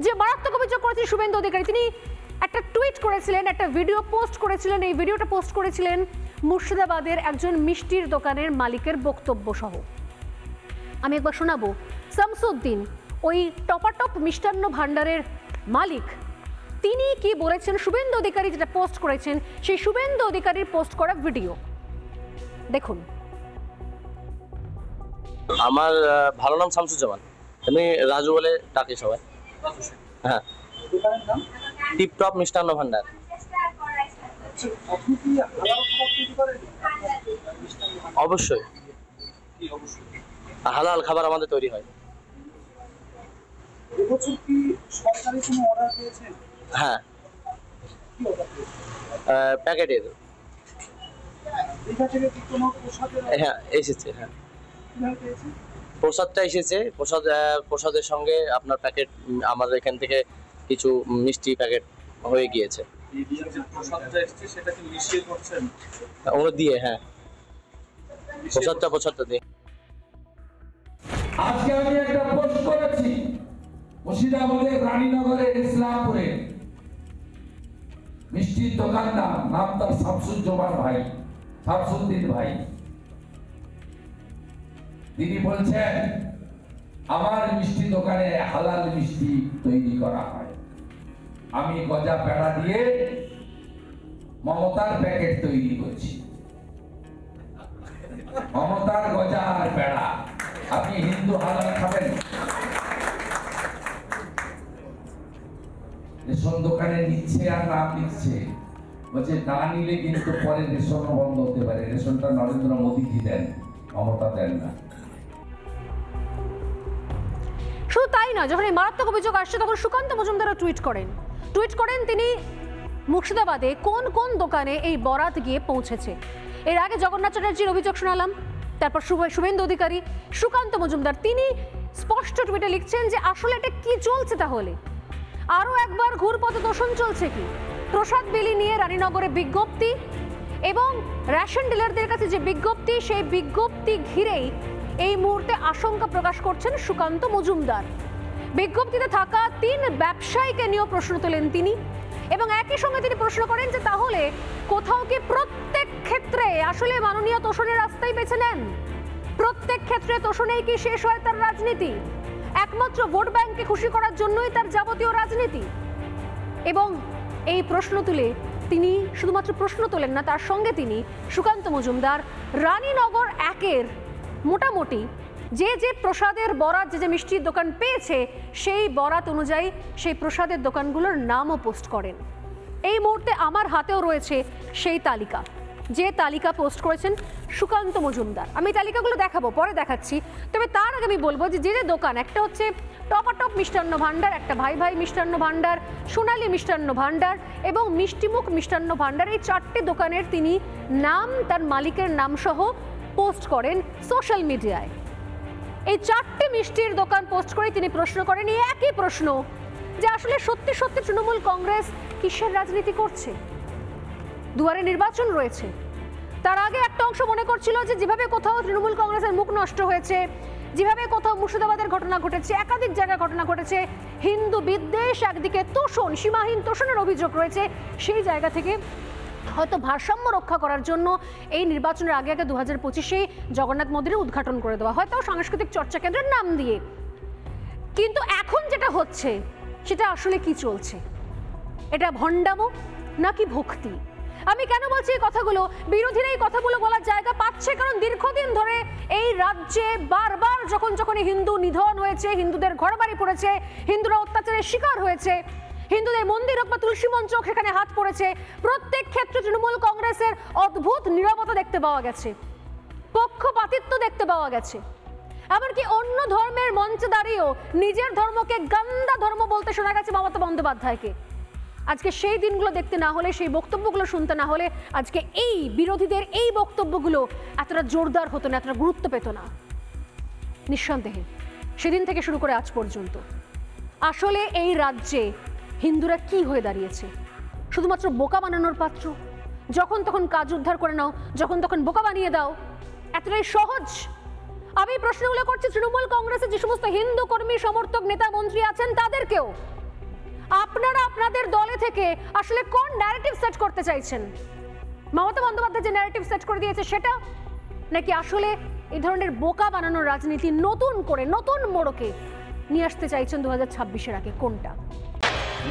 যে মারাত্মক অভিযোগ করেছেন শুভেন্দু অধিকারী, তিনি একটা টুইট করেছিলেন, একটা ভিডিও পোস্ট করেছিলেন। এই ভিডিওটা পোস্ট করেছিলেন মুর্শিদাবাদের একজন মিষ্টির দোকানের মালিকের বক্তব্য সহ। আমি একবার শোনাবো। শামসুদ্দিন, ওই টপাটপ মিষ্টান্ন ভাণ্ডারের মালিক, তিনি কি বলেছেন শুভেন্দু অধিকারী যেটা পোস্ট করেছেন, সেই শুভেন্দু অধিকারীর পোস্ট করা ভিডিও দেখুন। আমার ভালো নাম শামসুজ্জামান, আমি রাজু বলে ডাকি সবাই। হ্যাঁ, টিপটপ মিষ্টান্ন ভান্ডার। অবশ্যই হালাল খাবার আমাদের তৈরি হয়। হ্যাঁ, প্যাকেটের। হ্যাঁ এসেছে, হ্যাঁ প্রসাদটা এসেছে। প্রসাদের সঙ্গে আপনার প্যাকেট আমাদের এখান থেকে কিছু মিষ্টি প্যাকেট হয়ে গিয়েছে ওগুলো দিয়ে। হ্যাঁ, প্রসাদটা দিয়ে। আজকে আমি একটা পোস্ট করেছি মুর্শিদাবাদের রানীনগরের ইসলামপুরে মিষ্টির দোকানদার, নাম তার শামসুজ্জামান ভাই, শামসুদ্দিন ভাই। তিনি বলছেন আমার মিষ্টি দোকানে হালাল মিষ্টি তৈরি করা হয়। আমি গজা পেড়া দিয়ে মমতার প্যাকেট তৈরি করছি। মমতার গজা আর পেড়া। আপনি হিন্দু হালাল খাবেন? রেশন দোকানে নিচ্ছে আর নাম লিখছে, বলছে না নিলে কিন্তু পরে রেশন বন্ধ হতে পারে। রেশনটা নরেন্দ্র মোদীজি দেন, মমতা দেন না। শুধু তাই না, যখন এই মারাত্মক অভিযোগ আসছে তখন সুকান্ত মজুমদারও টুইট করেন তিনি মুর্শিদাবাদে কোন কোন দোকানে এই বরাত গিয়ে পৌঁছেছে। এর আগে জগন্নাথ চ্যাটার্জির অভিযোগ শোনালাম, তারপর শুভেন্দু অধিকারী, সুকান্ত মজুমদার তিনি স্পষ্ট টুইটে লিখছেন যে আসলে এটা কি চলছে, তাহলে আরও একবার ঘুরপথ দোষণ চলছে কি? প্রসাদ বিলি নিয়ে রানীনগরে বিজ্ঞপ্তি এবং রেশন ডিলারদের কাছে যে বিজ্ঞপ্তি, সেই বিজ্ঞপ্তি ঘিরেই এই মুহূর্তে আশঙ্কা প্রকাশ করছেন সুকান্ত মজুমদার। বিজ্ঞপ্তিতে থাকা 3 ব্যবসায়ীকে নিয়েও প্রশ্ন তোলেন তিনি এবং একই সঙ্গে তিনি প্রশ্ন করেন যে তাহলে কোথাও কি প্রত্যেক ক্ষেত্রে আসলে মাননীয় তোষণের রাস্তাই বেছে নেন? প্রত্যেক ক্ষেত্রে তোষণেই কি শেষ হয় তার রাজনীতি? একমাত্র ভোট ব্যাংককে খুশি করার জন্যই তার যাবতীয় রাজনীতি? এবং এই প্রশ্ন তুলে তিনি শুধুমাত্র প্রশ্ন তোলেন না, তার সঙ্গে তিনি সুকান্ত মজুমদার রানীনগর 1-এর মোটামুটি যে প্রসাদের বরাত, যে মিষ্টির দোকান পেয়েছে সেই বরাত অনুযায়ী সেই প্রসাদের দোকানগুলোর নামও পোস্ট করেন। এই মুহূর্তে আমার হাতেও রয়েছে সেই তালিকা, যে তালিকা পোস্ট করেছেন সুকান্ত মজুমদার। আমি তালিকাগুলো দেখাবো, পরে দেখাচ্ছি। তবে তার আগে আমি বলবো যে যে দোকান, একটা হচ্ছে টপাটপ মিষ্টান্ন ভাণ্ডার, একটা ভাই ভাই মিষ্টান্ন ভাণ্ডার, সোনালী মিষ্টান্ন ভাণ্ডার এবং মিষ্টিমুখ মিষ্টান্ন ভাণ্ডার, এই 4টে দোকানের তিনি নাম, তার মালিকের নাম সহ পোস্ট করেন সোশ্যাল মিডিয়ায়। এই 4টে মিষ্টির দোকান পোস্ট করে তিনি প্রশ্ন করেন এই একই প্রশ্ন যে আসলে সত্যি সত্যি তৃণমূল কংগ্রেস কিসের রাজনীতি করছে? দুয়ারে নির্বাচন রয়েছে, তার আগে একটা অংশ মনে করছিল যে যেভাবে কোথাও তৃণমূল কংগ্রেসের মুখ নষ্ট হয়েছে, যেভাবে কোথাও মুর্শিদাবাদের ঘটনা ঘটেছে, একাধিক জায়গায় ঘটনা ঘটেছে, হিন্দু বিদ্বেষ, একদিকে তোষণ, সীমাহীন তোষণের অভিযোগ রয়েছে, সেই জায়গা থেকে হয়তো ভারসাম্য রক্ষা করার জন্য এই নির্বাচনের আগে 2025-এ জগন্নাথ মন্দিরের উদ্ঘাটন করে দেওয়া, হয়তো সাংস্কৃতিক চর্চা কেন্দ্রের নাম দিয়ে। কিন্তু এখন যেটা হচ্ছে সেটা আসলে কি চলছে? এটা ভণ্ডামো নাকি ভক্তি? আমি কেন বলছি এই কথাগুলো? বিরোধীরা এই কথাগুলো বলার জায়গা পাচ্ছে কারণ দীর্ঘদিন ধরে এই রাজ্যে বারবার যখন হিন্দু নিধন হয়েছে, হিন্দুদের ঘরবাড়ি পড়েছে, হিন্দুরা অত্যাচারের শিকার হয়েছে, হিন্দুদের মন্দির হোক বা তুলসী মঞ্চ হোক সেখানে হাত পড়েছে, প্রত্যেক ক্ষেত্রে তৃণমূল কংগ্রেসের অদ্ভুত নীরবতা দেখতে পাওয়া গেছে, পক্ষপাতিত্ব দেখতে পাওয়া গেছে। এমনকি অন্য ধর্মের মঞ্চে দাঁড়িয়েও নিজের ধর্মকে গান্দা ধর্ম বলতে শোনা গেছে মমতা বন্দ্যোপাধ্যায়কে। আজকে সেই দিনগুলো দেখতে না হলে, সেই বক্তব্যগুলো শুনতে না হলে আজকে এই বিরোধীদের এই বক্তব্যগুলো এতটা জোরদার হতো না, এতটা গুরুত্ব পেত না। নিঃসন্দেহে সেদিন থেকে শুরু করে আজ পর্যন্ত আসলে এই রাজ্যে হিন্দুরা কি হয়ে দাঁড়িয়েছে? শুধুমাত্র বোকা বানানোর পাত্র? যখন তখন কাজ উদ্ধার করে নাও, যখন তখন বোকা বানিয়ে দাও, এতটাই সহজ? আমি প্রশ্নগুলো করছি তৃণমূল কংগ্রেসের যে সমস্ত হিন্দু কর্মী, সমর্থক, নেতা, মন্ত্রী আছেন তাদেরকেও, আপনারা আপনাদের দলে থেকে আসলে কোন ন্যারেটিভ সেট করতে চাইছেন? মমতা বন্দ্যোপাধ্যায় যে ন্যারেটিভ সেট করে দিয়েছে সেটা, নাকি আসলে এই ধরনের বোকা বানানোর রাজনীতি নতুন করে নতুন মোড়কে নিয়ে আসতে চাইছেন 2026-এর আগে? কোনটা?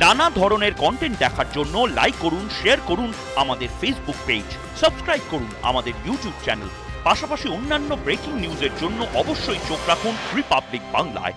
নানা ধরনের কন্টেন্ট দেখার জন্য লাইক করুন, শেয়ার করুন আমাদের ফেসবুক পেজ, সাবস্ক্রাইব করুন আমাদের ইউটিউব চ্যানেল। পাশাপাশি অন্যান্য ব্রেকিং নিউজের জন্য অবশ্যই চোখ রাখুন রিপাবলিক বাংলায়।